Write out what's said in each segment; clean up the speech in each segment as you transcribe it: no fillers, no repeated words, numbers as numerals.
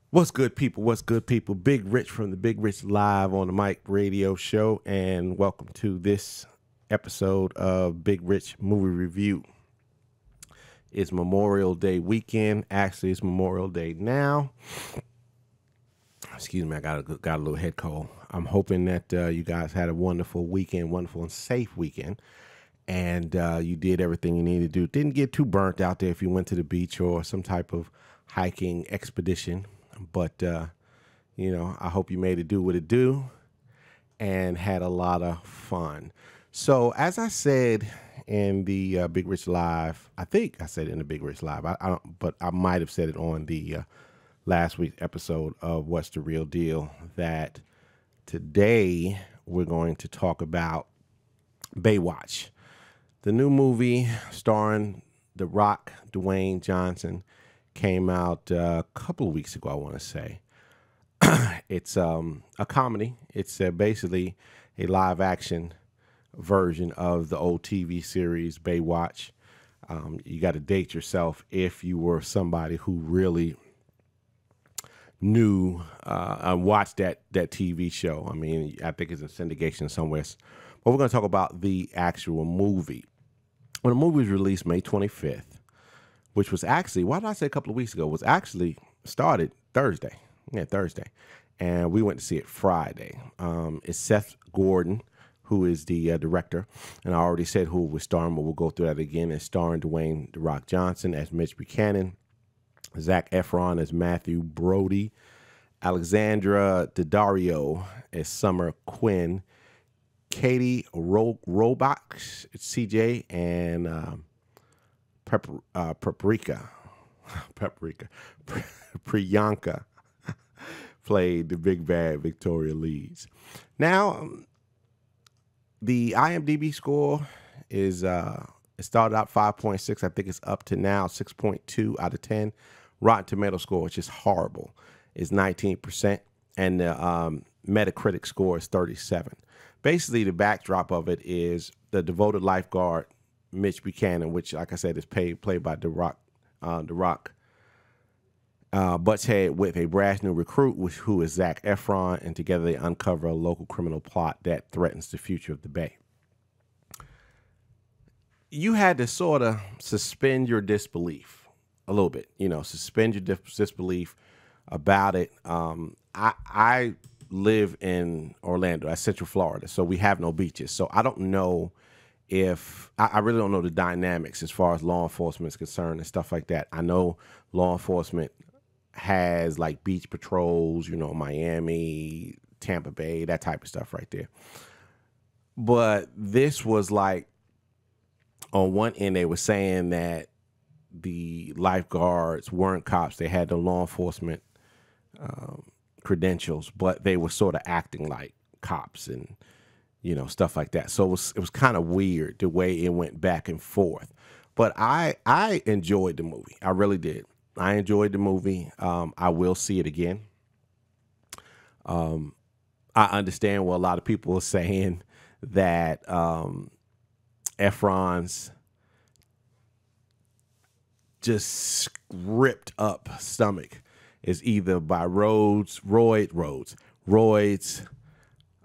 What's good, people? What's good, people? Big Rich from the Big Rich Live on the Mic radio show, and welcome to this episode of Big Rich Movie Review. It's Memorial Day weekend. Actually, it's Memorial Day now. Excuse me, I got a little head cold. I'm hoping that you guys had a wonderful weekend, wonderful and safe weekend, and you did everything you needed to do. Didn't get too burnt out there if you went to the beach or some type of hiking expedition. But, I hope you made it do what it do and had a lot of fun. So as I said in the Big Rich Live, I think I said it in the Big Rich Live, but I might have said it on the last week's episode of What's the Real Deal, that today we're going to talk about Baywatch, the new movie starring The Rock, Dwayne Johnson. Came out a couple of weeks ago, I want to say. It's a comedy. It's basically a live action version of the old TV series Baywatch. You got to date yourself if you were somebody who really knew and watched that TV show. I mean, I think it's in syndication somewhere. But we're going to talk about the actual movie. When the movie was released May 25th, which was actually, why did I say a couple of weeks ago? Was actually started Thursday. Yeah, Thursday. And we went to see it Friday. It's Seth Gordon, who is the director. And I already said who was starring, but we'll go through that again. It's starring Dwayne "The Rock" Johnson as Mitch Buchanan, Zac Efron as Matthew Brody, Alexandra Daddario as Summer Quinn, Katie Robach, CJ, and Priyanka played the big bad Victoria Leeds. Now, the IMDb score is it started out 5.6. I think it's up to now 6.2 out of 10. Rotten Tomato score, which is horrible, is 19%, and the Metacritic score is 37. Basically, the backdrop of it is the devoted lifeguard Mitch Buchanan, which, like I said, is played by The Rock, butts head with a brash new recruit, who is Zac Efron, and together they uncover a local criminal plot that threatens the future of the Bay. You had to sort of suspend your disbelief a little bit, suspend your disbelief about it. I live in Orlando, that's Central Florida, so we have no beaches, so I don't know if I really don't know the dynamics as far as law enforcement is concerned and stuff like that. I know law enforcement has like beach patrols, Miami, Tampa Bay, that type of stuff right there. But this was like, on one end, they were saying that the lifeguards weren't cops. They had the law enforcement credentials, but they were sort of acting like cops and stuff like that. So it was kind of weird the way it went back and forth. But I enjoyed the movie. I really did. I enjoyed the movie. I will see it again. I understand what a lot of people are saying, that Efron's just ripped up stomach is either by roids,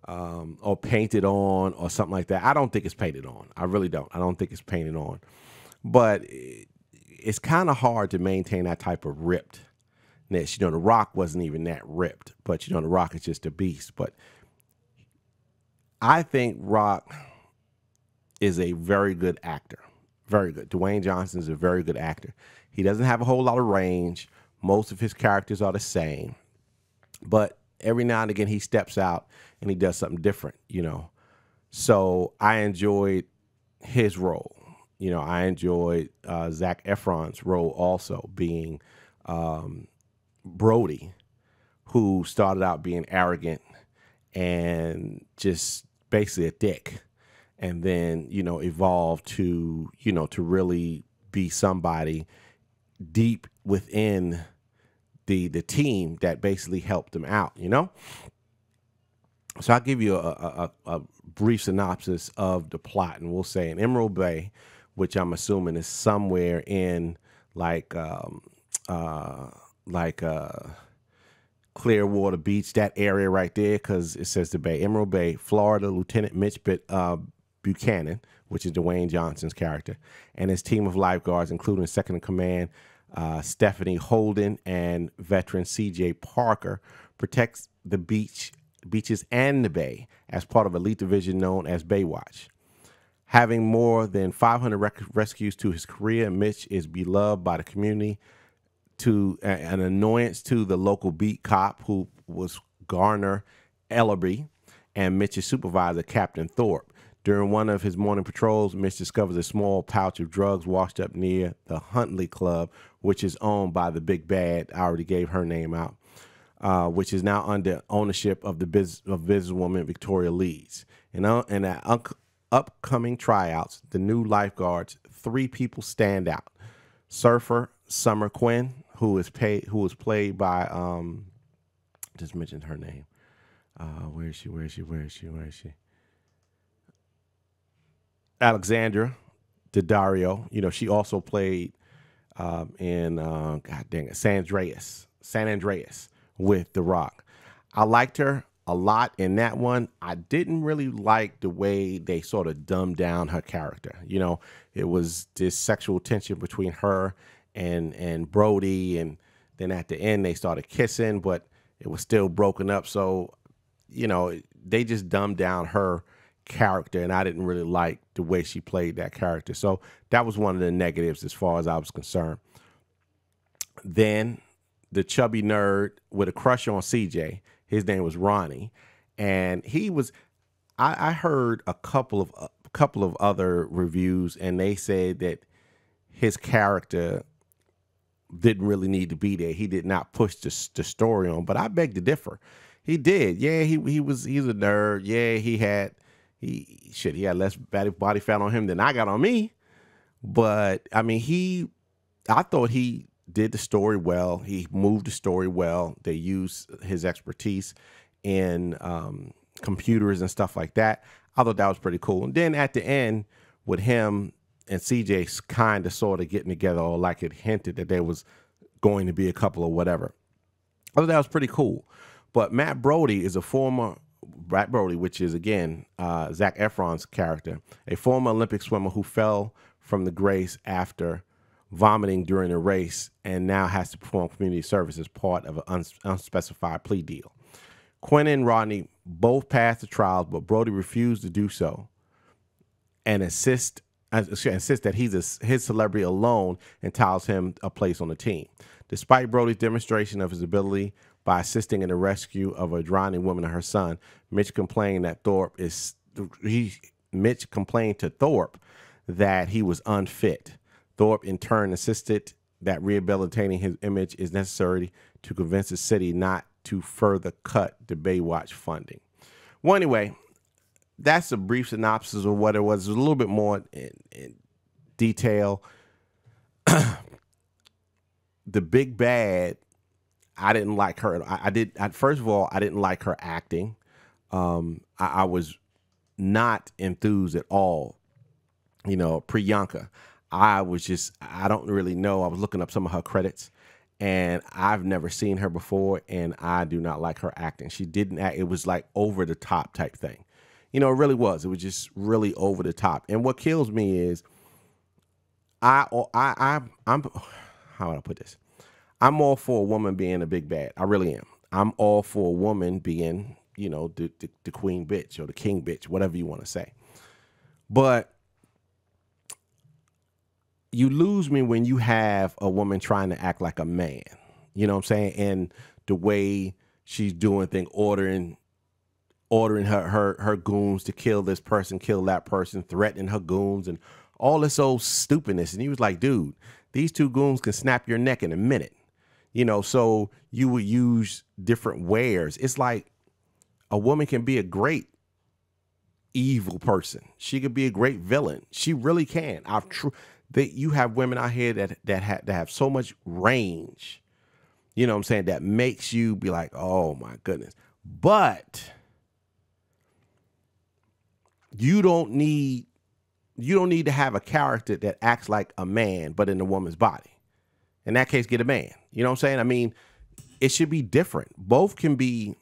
or painted on or something like that. I don't think it's painted on. I really don't. I don't think it's painted on. But it's kind of hard to maintain that type of rippedness. The Rock wasn't even that ripped, but The Rock is just a beast. But I think Rock is a very good actor. Very good. Dwayne Johnson is a very good actor. He doesn't have a whole lot of range. Most of his characters are the same. But every now and again, he steps out and he does something different, So I enjoyed his role. I enjoyed Zac Efron's role also being Brody, who started out being arrogant and just basically a dick, and then evolved to really be somebody deep within the team that basically helped him out. So I'll give you a brief synopsis of the plot, and we'll say in Emerald Bay, which I'm assuming is somewhere in like Clearwater Beach, that area right there, because it says the Bay, Emerald Bay, Florida. Lieutenant Mitch Buchanan, which is Dwayne Johnson's character, and his team of lifeguards, including second in command Stephanie Holden and veteran C.J. Parker, protects the beaches and the bay as part of elite division known as Baywatch. Having more than 500 rescues to his career, Mitch is beloved by the community, to an annoyance to the local beat cop, who was Garner Ellerby, and Mitch's supervisor, Captain Thorpe. During one of his morning patrols, Mitch discovers a small pouch of drugs washed up near the Huntley Club, which is owned by the Big Bad. I already gave her name out. Which is now under ownership of the businesswoman Victoria Leeds. In the upcoming tryouts, the new lifeguards, 3 people stand out. Surfer Summer Quinn, who was played by just mentioned her name. Where is she? Alexandra Daddario. She also played in God dang it, San Andreas with The Rock. I liked her a lot in that one. I didn't really like the way they sort of dumbed down her character. It was this sexual tension between her and Brody, and then at the end they started kissing, but it was still broken up. So, they just dumbed down her character, and I didn't really like the way she played that character. So that was one of the negatives as far as I was concerned. Then the chubby nerd with a crush on CJ, his name was Ronnie, and he was. I heard a couple of other reviews, and they said that his character didn't really need to be there. He did not push the story on, but I beg to differ. He did. Yeah, he's a nerd. Yeah, he had less body fat on him than I got on me. But I mean, I thought he did the story well. He moved the story well. They used his expertise in computers and stuff like that. I thought that was pretty cool. And then at the end, with him and CJ kind of sort of getting together, or like it hinted that there was going to be a couple or whatever, I thought that was pretty cool. But Matt Brody, which is, again, Zac Efron's character, a former Olympic swimmer who fell from the grace after vomiting during a race and now has to perform community service as part of an unspecified plea deal. Quinn and Rodney both passed the trials, but Brody refused to do so and insists that his celebrity alone entitles him a place on the team. Despite Brody's demonstration of his ability by assisting in the rescue of a drowning woman and her son, Mitch complained to Thorpe that he was unfit. Thorpe in turn insisted that rehabilitating his image is necessary to convince the city not to further cut the Baywatch funding. Well, anyway, that's a brief synopsis of what it was. It was a little bit more in detail. The Big Bad, I didn't like her. First of all, I didn't like her acting. I was not enthused at all. Priyanka, I don't really know. I was looking up some of her credits, and I've never seen her before, and I do not like her acting. She didn't act. It was like over the top type thing. It really was. It was just really over the top. And what kills me is I'm how would I put this? I'm all for a woman being a big bad. I really am. I'm all for a woman being, the queen bitch or the king bitch, whatever you want to say. But you lose me when you have a woman trying to act like a man. You know what I'm saying? And the way she's doing things, ordering her goons to kill this person, kill that person, threatening her goons and all this old stupidness. And he was like, dude, these two goons can snap your neck in a minute. So you would use different wares. It's like a woman can be a great evil person. She could be a great villain. She really can. You have women out here that have so much range, you know what I'm saying, that makes you be like, oh my goodness. But you don't need to have a character that acts like a man, but in a woman's body. In that case, get a man. You know what I'm saying? I mean, it should be different. Both can be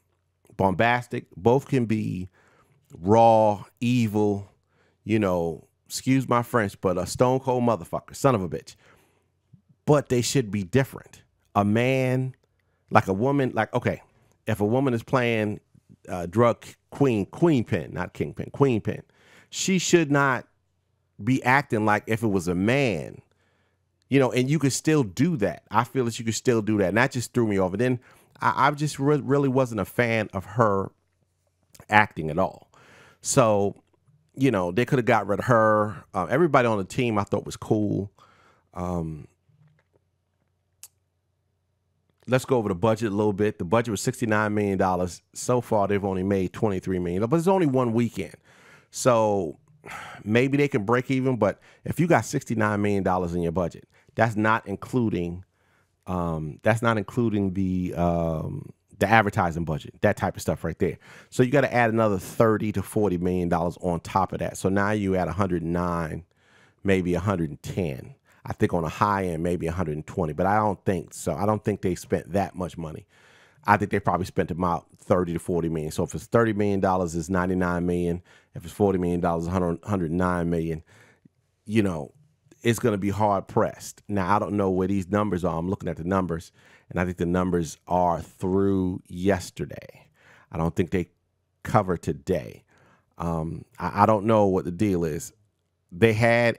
bombastic. Both can be raw, evil, excuse my French, but a stone cold motherfucker, son of a bitch. But they should be different. A man, like a woman, like, okay, if a woman is playing drug queenpin, not kingpin, queenpin, she should not be acting like if it was a man, and you could still do that. I feel that you could still do that. And that just threw me off. And then I just really wasn't a fan of her acting at all. So, they could have got rid of her. Everybody on the team I thought was cool. Let's go over the budget a little bit. The budget was $69 million. So far, they've only made $23 million, but it's only one weekend. So maybe they can break even. But if you got $69 million in your budget, that's not including the advertising budget, that type of stuff right there. So you got to add another $30 to $40 million on top of that. So now you at 109, maybe 110. I think on a high end, maybe 120, but I don't think so. I don't think they spent that much money. I think they probably spent about 30 to 40 million. So if it's $30 million, it's 99 million. If it's $40 million, 109 million, it's going to be hard pressed. Now, I don't know where these numbers are. I'm looking at the numbers, and I think the numbers are through yesterday. I don't think they cover today. I don't know what the deal is. They had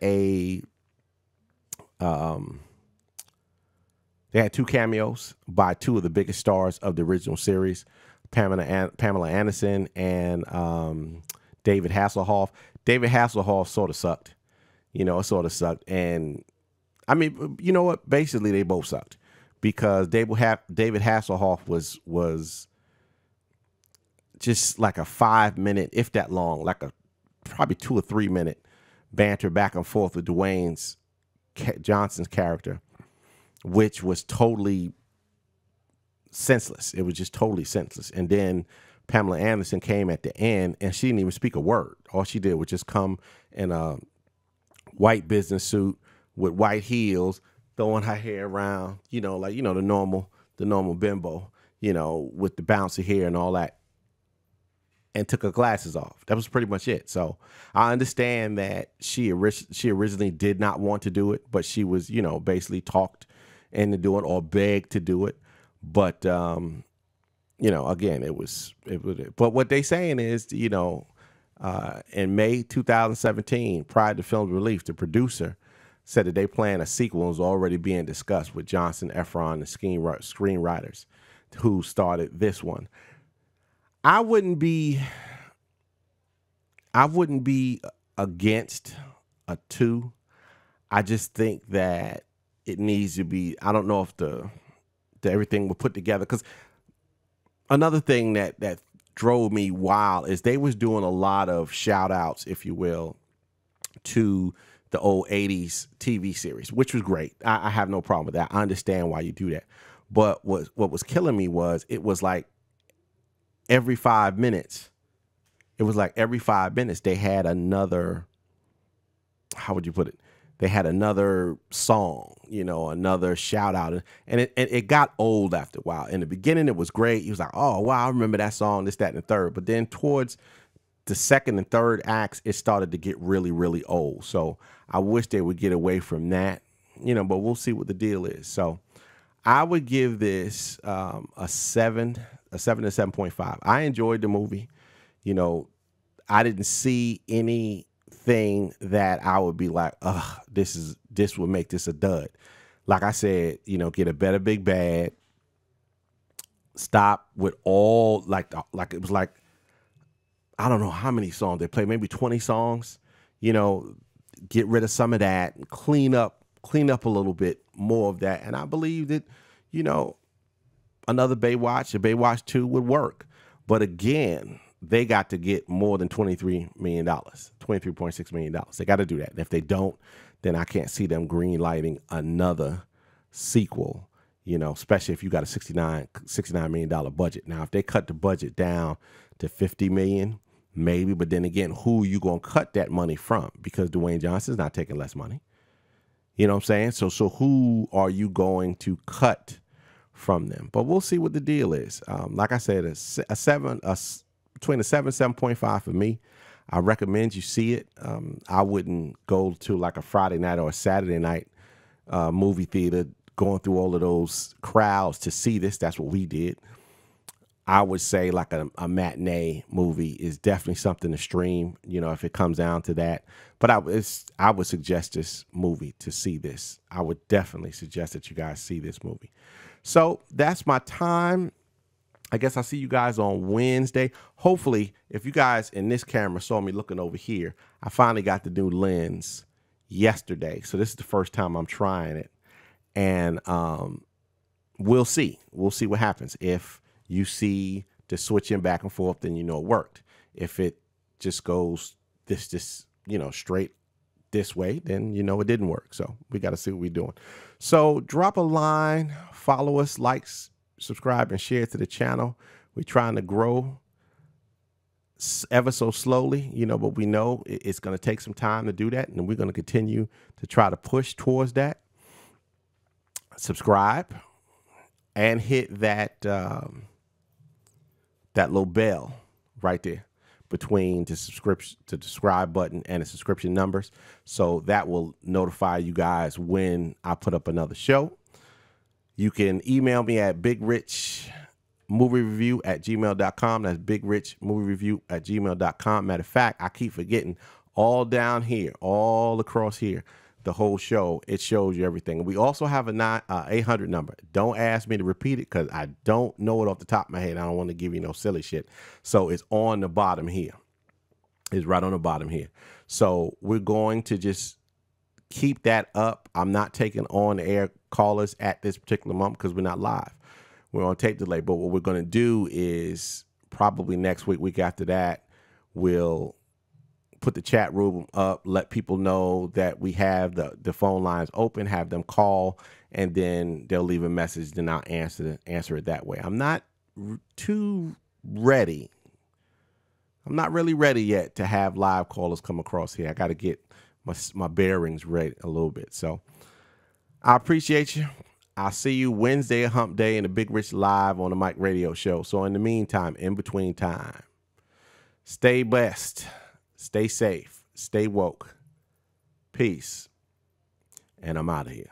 two cameos by two of the biggest stars of the original series, Pamela Anderson and David Hasselhoff. David Hasselhoff sort of sucked. It sort of sucked. And I mean, you know what? Basically, they both sucked because David Hasselhoff was just like a 5 minute, if that long, like a probably 2 or 3 minute banter back and forth with Dwayne Johnson's character, which was totally senseless. It was just totally senseless. And then Pamela Anderson came at the end, and she didn't even speak a word. All she did was just come in a white business suit with white heels, throwing her hair around, the normal bimbo, with the bouncy hair and all that, and took her glasses off. That was pretty much it. So I understand that she originally did not want to do it, but she was, basically talked into doing it or begged to do it. But, again, it was. But what they saying is, in May 2017, prior to film's release, the producer said that they plan a sequel was already being discussed with Johnson, Efron, the screenwriters who started this one. I wouldn't be against a 2. I just think that it needs to be, I don't know if the everything will put together, because another thing that drove me wild is they was doing a lot of shout outs, if you will, to the old 80s TV series, which was great. I have no problem with that. I understand why you do that. But what was killing me was it was like every 5 minutes, they had another, how would you put it? They had another song, another shout out. And it got old after a while. In the beginning, it was great. He was like, oh, wow, I remember that song, this, that, and the third. But then towards the second and third acts, it started to get really, really old. So I wish they would get away from that, but we'll see what the deal is. So I would give this a 7 to 7.5. I enjoyed the movie. I didn't see anything that I would be like, this would make this a dud. Like I said, get a better big bad. Stop with all like it was like, I don't know how many songs they played, maybe 20 songs. get rid of some of that, and clean up a little bit more of that. And I believe that, another Baywatch, a Baywatch 2 would work. But again, they got to get more than $23 million, $23.6 million. They got to do that. And if they don't, then I can't see them green lighting another sequel, especially if you got a $69 million budget. Now, if they cut the budget down to $50 million, maybe, but then again, who are you going to cut that money from? Because Dwayne Johnson's not taking less money. You know what I'm saying? So who are you going to cut from them? But we'll see what the deal is. Like I said, between a 7.5 for me. I recommend you see it. I wouldn't go to like a Friday night or a Saturday night movie theater going through all of those crowds to see this. That's what we did. I would say like a matinee movie is definitely something to stream, if it comes down to that. But I would suggest this movie to see this. I would definitely suggest that you guys see this movie. So that's my time. I guess I'll see you guys on Wednesday. Hopefully, if you guys in this camera saw me looking over here, I finally got the new lens yesterday. So this is the first time I'm trying it. And we'll see. We'll see what happens. If you see the switching back and forth, then it worked. If it just goes this straight this way, then it didn't work. So we got to see what we're doing. So drop a line, follow us, likes, subscribe, and share to the channel. We're trying to grow ever so slowly, but we know it's going to take some time to do that, and we're going to continue to try to push towards that. Subscribe and hit that that little bell right there between the subscribe button and the subscription numbers, so that will notify you guys when I put up another show. You can email me at bigrichmoviereview@gmail.com. That's bigrichmoviereview@gmail.com. Matter of fact, I keep forgetting, all down here, all across here, the whole show, it shows you everything. We also have a 800 number. Don't ask me to repeat it because I don't know it off the top of my head. I don't want to give you no silly shit. So it's on the bottom here. It's right on the bottom here. So we're going to just keep that up. I'm not taking on air callers at this particular moment because we're not live. We're on tape delay. But what we're going to do is probably next week after that, we'll put the chat room up, let people know that we have the phone lines open, have them call, and then they'll leave a message. Then I'll answer it that way. I'm not too ready. I'm not really ready yet to have live callers come across here. I got to get my bearings right a little bit. So I appreciate you. I'll see you Wednesday, Hump Day, in the Big Rich Live on the Mike Radio Show. So in the meantime, in between time, stay blessed, stay safe, stay woke. Peace. And I'm out of here.